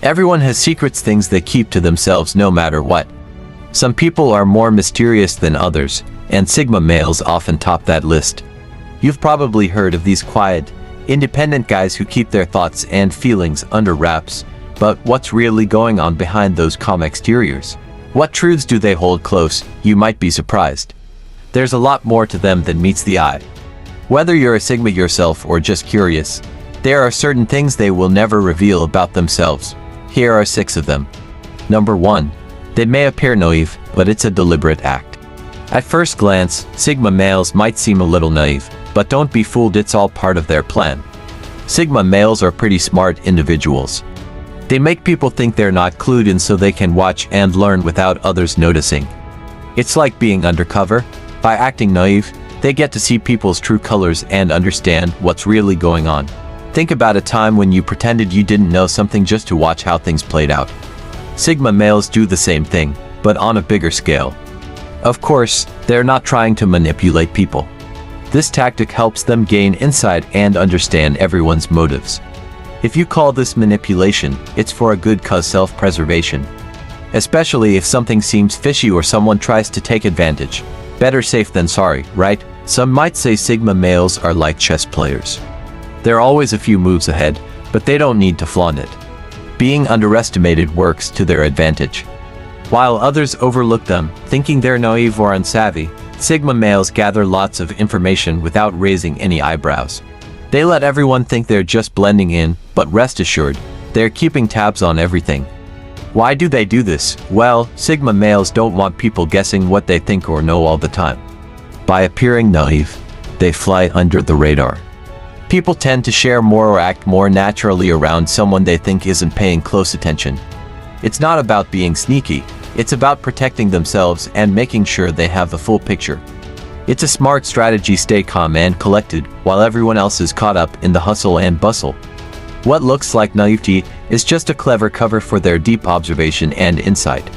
Everyone has secrets, things they keep to themselves no matter what. Some people are more mysterious than others, and Sigma males often top that list. You've probably heard of these quiet, independent guys who keep their thoughts and feelings under wraps, but what's really going on behind those calm exteriors? What truths do they hold close? You might be surprised. There's a lot more to them than meets the eye. Whether you're a Sigma yourself or just curious, there are certain things they will never reveal about themselves. Here are 6 of them. Number 1. They may appear naive, but it's a deliberate act. At first glance, Sigma males might seem a little naive, but don't be fooled, it's all part of their plan. Sigma males are pretty smart individuals. They make people think they're not clued in so they can watch and learn without others noticing. It's like being undercover. By acting naive, they get to see people's true colors and understand what's really going on. Think about a time when you pretended you didn't know something just to watch how things played out. Sigma males do the same thing, but on a bigger scale. Of course, they're not trying to manipulate people. This tactic helps them gain insight and understand everyone's motives. If you call this manipulation, it's for a good cause, self-preservation. Especially if something seems fishy or someone tries to take advantage. Better safe than sorry, right? Some might say Sigma males are like chess players. They're always a few moves ahead, but they don't need to flaunt it. Being underestimated works to their advantage. While others overlook them, thinking they're naive or unsavvy, Sigma males gather lots of information without raising any eyebrows. They let everyone think they're just blending in, but rest assured, they're keeping tabs on everything. Why do they do this? Well, Sigma males don't want people guessing what they think or know all the time. By appearing naive, they fly under the radar. People tend to share more or act more naturally around someone they think isn't paying close attention. It's not about being sneaky, it's about protecting themselves and making sure they have the full picture. It's a smart strategy, stay calm and collected while everyone else is caught up in the hustle and bustle. What looks like naivety is just a clever cover for their deep observation and insight.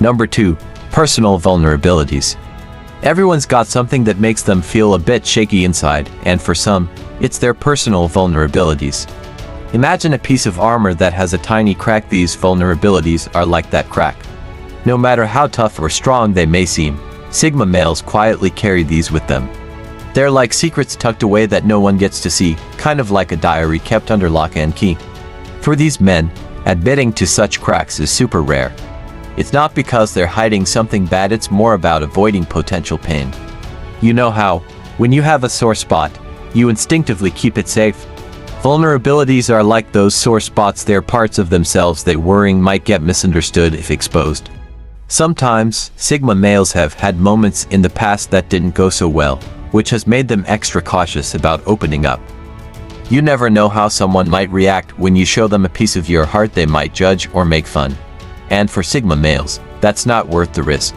Number 2. Personal vulnerabilities. Everyone's got something that makes them feel a bit shaky inside, and for some, it's their personal vulnerabilities. Imagine a piece of armor that has a tiny crack. These vulnerabilities are like that crack. No matter how tough or strong they may seem, Sigma males quietly carry these with them. They're like secrets tucked away that no one gets to see, kind of like a diary kept under lock and key. For these men, admitting to such cracks is super rare. It's not because they're hiding something bad, it's more about avoiding potential pain. You know how, when you have a sore spot, you instinctively keep it safe? Vulnerabilities are like those sore spots. They're parts of themselves they worrying might get misunderstood if exposed. Sometimes, Sigma males have had moments in the past that didn't go so well, which has made them extra cautious about opening up. You never know how someone might react when you show them a piece of your heart. They might judge or make fun. And for Sigma males, that's not worth the risk.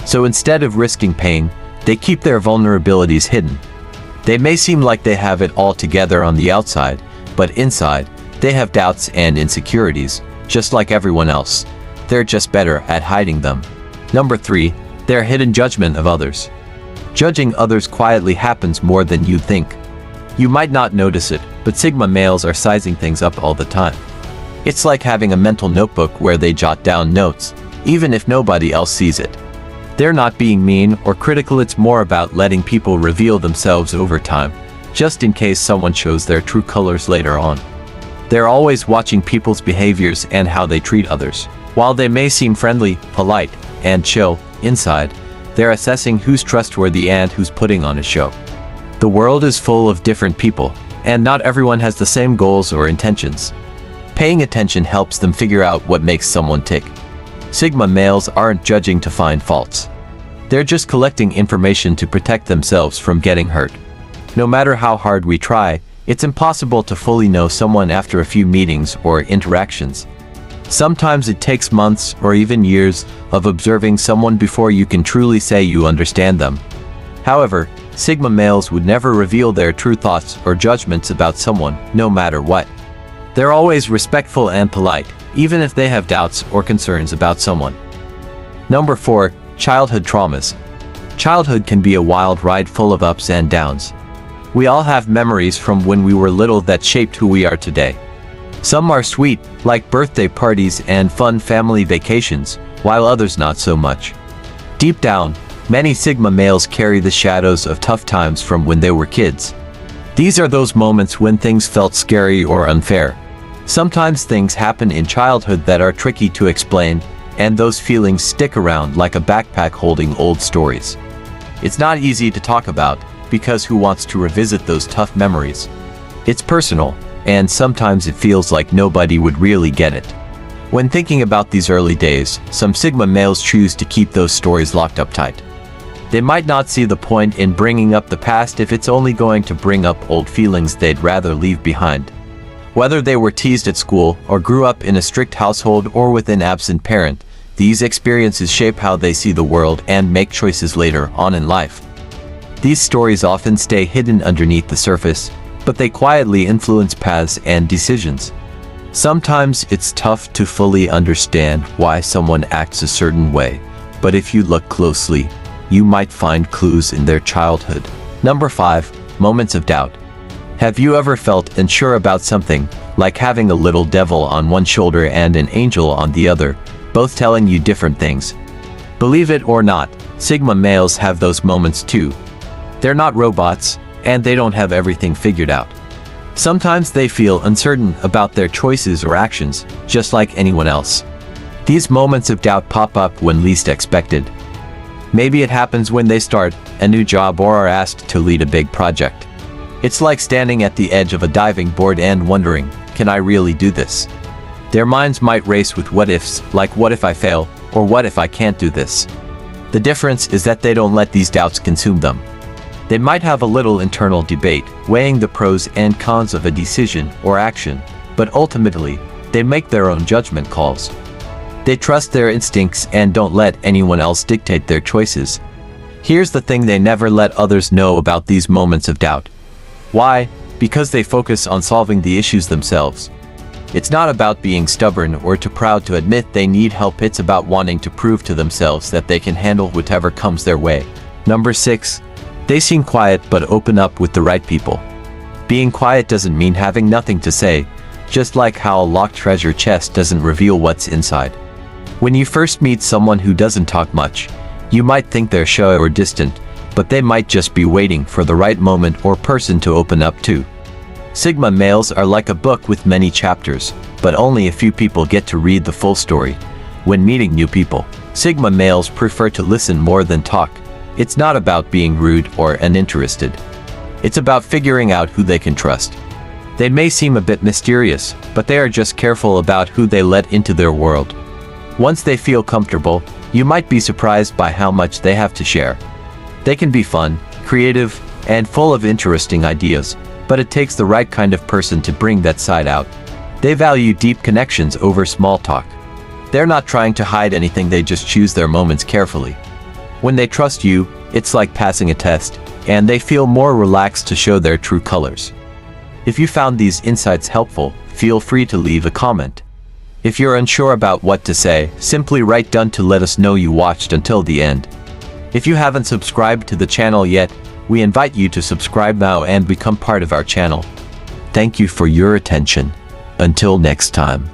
So instead of risking pain, they keep their vulnerabilities hidden. They may seem like they have it all together on the outside, but inside, they have doubts and insecurities, just like everyone else. They're just better at hiding them. Number 3. Their hidden judgment of others. Judging others quietly happens more than you'd think. You might not notice it, but Sigma males are sizing things up all the time. It's like having a mental notebook where they jot down notes, even if nobody else sees it. They're not being mean or critical, it's more about letting people reveal themselves over time, just in case someone shows their true colors later on. They're always watching people's behaviors and how they treat others. While they may seem friendly, polite, and chill, inside, they're assessing who's trustworthy and who's putting on a show. The world is full of different people, and not everyone has the same goals or intentions. Paying attention helps them figure out what makes someone tick. Sigma males aren't judging to find faults. They're just collecting information to protect themselves from getting hurt. No matter how hard we try, it's impossible to fully know someone after a few meetings or interactions. Sometimes it takes months or even years of observing someone before you can truly say you understand them. However, Sigma males would never reveal their true thoughts or judgments about someone, no matter what. They're always respectful and polite, even if they have doubts or concerns about someone. Number 4. Childhood traumas. Childhood can be a wild ride full of ups and downs. We all have memories from when we were little that shaped who we are today. Some are sweet, like birthday parties and fun family vacations, while others not so much. Deep down, many Sigma males carry the shadows of tough times from when they were kids. These are those moments when things felt scary or unfair. Sometimes things happen in childhood that are tricky to explain, and those feelings stick around like a backpack holding old stories. It's not easy to talk about, because who wants to revisit those tough memories? It's personal, and sometimes it feels like nobody would really get it. When thinking about these early days, some Sigma males choose to keep those stories locked up tight. They might not see the point in bringing up the past if it's only going to bring up old feelings they'd rather leave behind. Whether they were teased at school, or grew up in a strict household, or with an absent parent, these experiences shape how they see the world and make choices later on in life. These stories often stay hidden underneath the surface, but they quietly influence paths and decisions. Sometimes it's tough to fully understand why someone acts a certain way, but if you look closely, you might find clues in their childhood. Number 5. Moments of doubt. Have you ever felt unsure about something, like having a little devil on one shoulder and an angel on the other, both telling you different things? Believe it or not, Sigma males have those moments too. They're not robots, and they don't have everything figured out. Sometimes they feel uncertain about their choices or actions, just like anyone else. These moments of doubt pop up when least expected. Maybe it happens when they start a new job or are asked to lead a big project. It's like standing at the edge of a diving board and wondering, can I really do this? Their minds might race with what ifs, like what if I fail, or what if I can't do this? The difference is that they don't let these doubts consume them. They might have a little internal debate, weighing the pros and cons of a decision or action, but ultimately, they make their own judgment calls. They trust their instincts and don't let anyone else dictate their choices. Here's the thing: they never let others know about these moments of doubt. Why? Because they focus on solving the issues themselves. It's not about being stubborn or too proud to admit they need help. It's about wanting to prove to themselves that they can handle whatever comes their way. Number 6. They seem quiet but open up with the right people. Being quiet doesn't mean having nothing to say, just like how a locked treasure chest doesn't reveal what's inside. When you first meet someone who doesn't talk much, you might think they're shy or distant, but they might just be waiting for the right moment or person to open up to. Sigma males are like a book with many chapters, but only a few people get to read the full story. When meeting new people, Sigma males prefer to listen more than talk. It's not about being rude or uninterested. It's about figuring out who they can trust. They may seem a bit mysterious, but they are just careful about who they let into their world. Once they feel comfortable, you might be surprised by how much they have to share. They can be fun, creative, and full of interesting ideas, but it takes the right kind of person to bring that side out. They value deep connections over small talk. They're not trying to hide anything, they just choose their moments carefully. When they trust you, it's like passing a test, and they feel more relaxed to show their true colors. If you found these insights helpful, feel free to leave a comment. If you're unsure about what to say, simply write "done" to let us know you watched until the end. If you haven't subscribed to the channel yet, we invite you to subscribe now and become part of our channel. Thank you for your attention. Until next time.